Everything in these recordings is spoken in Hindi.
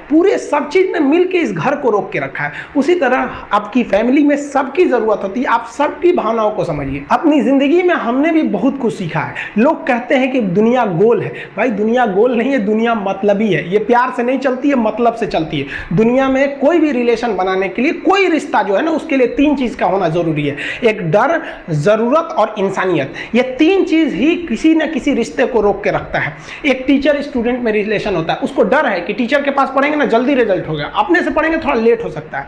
पूरे सब चीज़ ने मिल के इस घर को रोक के रखा है। उसी तरह आपकी फैमिली में सबकी ज़रूरत होती है, आप सबकी भावनाओं को समझिए। अपनी ज़िंदगी में हमने भी बहुत कुछ सीखा है। लोग कहते हैं कि दुनिया गोल है, भाई दुनिया गोल नहीं है, दुनिया मतलबी है। ये प्यार से नहीं चलती है, मतलब से चलती है। दुनिया में कोई भी रिलेशन बनाने के लिए, कोई रिश्ता जो है ना, उसके लिए 3 चीज़ का होना ज़रूरी है। एक डर, ज़रूरत और इंसानियत। ये 3 चीज़ ही किसी न किसी रिश्ते को रोक के रखता है। एक टीचर स्टूडेंट में रिलेशन होता है, उसको डर है कि टीचर के पास पढ़ेंगे ना जल्दी रिजल्ट होगा, अपने से पढ़ेंगे थोड़ा लेट हो सकता है।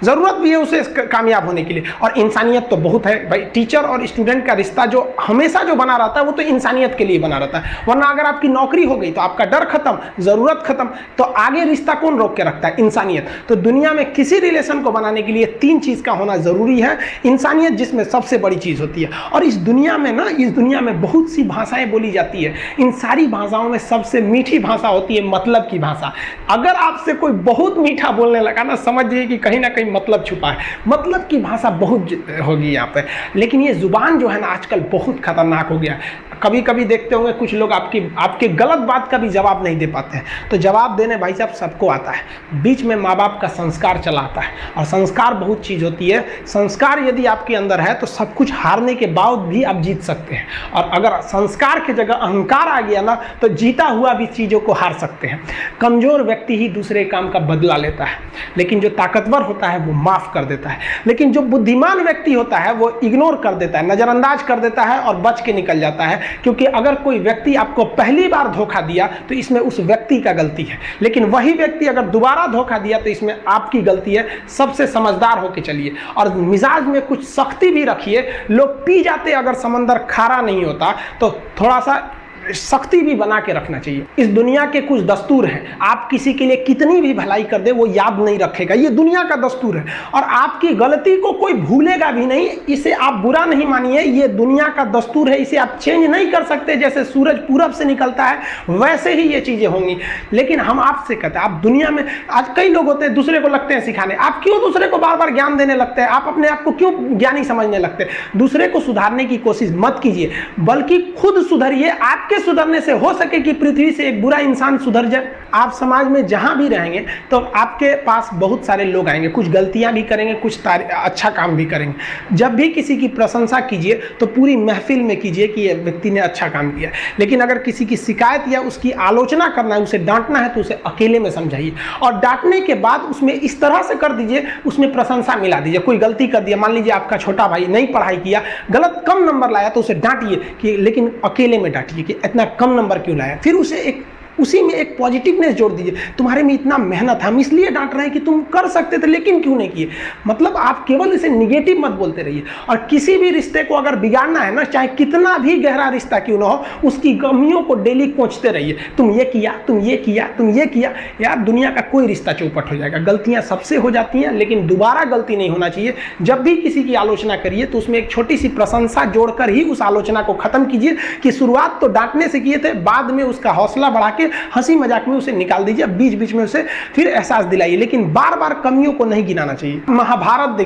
ज़रूरत भी है उसे कामयाब होने के लिए, और इंसानियत तो बहुत है भाई। टीचर और स्टूडेंट का रिश्ता जो हमेशा जो बना रहता है वो तो इंसानियत के लिए बना रहता है। वरना अगर आपकी नौकरी हो गई तो आपका डर खत्म, ज़रूरत खत्म, तो आगे रिश्ता कौन रोक के रखता है? इंसानियत। तो दुनिया में किसी रिलेशन को बनाने के लिए 3 चीज़ का होना ज़रूरी है। इंसानियत जिसमें सबसे बड़ी चीज़ होती है। और इस दुनिया में ना, इस दुनिया में बहुत सी भाषाएं बोली जाती है। इन सारी भाषाओं में सबसे मीठी भाषा होती है मतलब की भाषा। अगर आपसे कोई बहुत मीठा बोलने लगा ना, समझिए कि कहीं ना कहीं मतलब छुपा है। मतलब की भाषा बहुत होगी यहाँ पे। लेकिन ये जुबान जो है ना आजकल बहुत खतरनाक हो गया। कभी कभी देखते होंगे कुछ लोग आपके गलत बात का भी जवाब नहीं दे पाते हैं। तो जवाब देने भाई साहब सबको आता है। बीच में माँ बाप का संस्कार चला आता है, और संस्कार बहुत चीज़ होती है। संस्कार यदि आपके अंदर है तो सब कुछ हारने के बाद भी आप जीत सकते हैं। और अगर संस्कार की जगह अहंकार आ गया ना, तो जीता हुआ भी चीज़ों को हार सकते हैं। कमज़ोर व्यक्ति ही दूसरे काम का बदला लेता है, लेकिन जो ताकतवर होता है वो माफ़ कर देता है। लेकिन जो बुद्धिमान व्यक्ति होता है वो इग्नोर कर देता है, नज़रअंदाज कर देता है और बच के निकल जाता है। क्योंकि अगर कोई व्यक्ति आपको पहली बार धोखा दिया तो इसमें उस व्यक्ति का गलती है, लेकिन वही व्यक्ति अगर दोबारा धोखा दिया तो इसमें आपकी गलती है। सबसे समझदार होके चलिए, और मिजाज में कुछ सख्ती भी रखिए। लोग पी जाते अगर समंदर खारा नहीं होता, तो थोड़ा सा सख्ती भी बना के रखना चाहिए। इस दुनिया के कुछ दस्तूर हैं, आप किसी के लिए कितनी भी भलाई कर दे वो याद नहीं रखेगा। ये दुनिया का दस्तूर है, और आपकी गलती को कोई भूलेगा भी नहीं। इसे आप बुरा नहीं मानिए, ये दुनिया का दस्तूर है, इसे आप चेंज नहीं कर सकते। जैसे सूरज पूरब से निकलता है वैसे ही ये चीज़ें होंगी। लेकिन हम आपसे कहते हैं, आप दुनिया में आज कई लोग होते हैं दूसरे को लगते हैं सिखाने। आप क्यों दूसरे को बार बार ज्ञान देने लगते हैं? आप अपने आप को क्यों ज्ञानी समझने लगते हैं? दूसरे को सुधारने की कोशिश मत कीजिए, बल्कि खुद सुधरिए। आपके सुधरने से हो सके कि पृथ्वी से एक बुरा इंसान सुधर जाए। आप समाज में जहां भी रहेंगे तो आपके पास बहुत सारे लोग आएंगे, कुछ गलतियां भी करेंगे, कुछ अच्छा काम भी करेंगे। जब भी किसी की प्रशंसा कीजिए तो पूरी महफिल में कीजिए कि ये व्यक्ति ने अच्छा काम किया। लेकिन अगर किसी की शिकायत या उसकी आलोचना करना है, उसे डांटना है, तो उसे अकेले में समझाइए। और डांटने के बाद उसमें इस तरह से कर दीजिए, उसमें प्रशंसा मिला दीजिए। कोई गलती कर दिया, मान लीजिए आपका छोटा भाई नहीं पढ़ाई किया, गलत कम नंबर लाया, तो उसे डांटिए कि, लेकिन अकेले में डांटिए कि इतना कम नंबर क्यों लाया। फिर उसे उसी में एक पॉजिटिवनेस जोड़ दीजिए। तुम्हारे में इतना मेहनत है, हम इसलिए डांट रहे हैं कि तुम कर सकते थे लेकिन क्यों नहीं किए। मतलब आप केवल इसे निगेटिव मत बोलते रहिए। और किसी भी रिश्ते को अगर बिगाड़ना है ना, चाहे कितना भी गहरा रिश्ता क्यों ना हो, उसकी कमियों को डेली कोंचते रहिए। तुम ये किया, तुम ये किया, तुम ये किया। यार दुनिया का कोई रिश्ता चौपट हो जाएगा। गलतियां सबसे हो जाती हैं, लेकिन दोबारा गलती नहीं होना चाहिए। जब भी किसी की आलोचना करिए तो उसमें एक छोटी सी प्रशंसा जोड़कर ही उस आलोचना को खत्म कीजिए कि शुरुआत तो डांटने से किए थे, बाद में उसका हौसला बढ़ा के हंसी मजाक में उसे निकाल दीजिए। बीच बीच में उसे फिर एहसास दिलाइए, लेकिन बार बार कमियों को नहीं गिनाना चाहिए। महाभारत देखिए।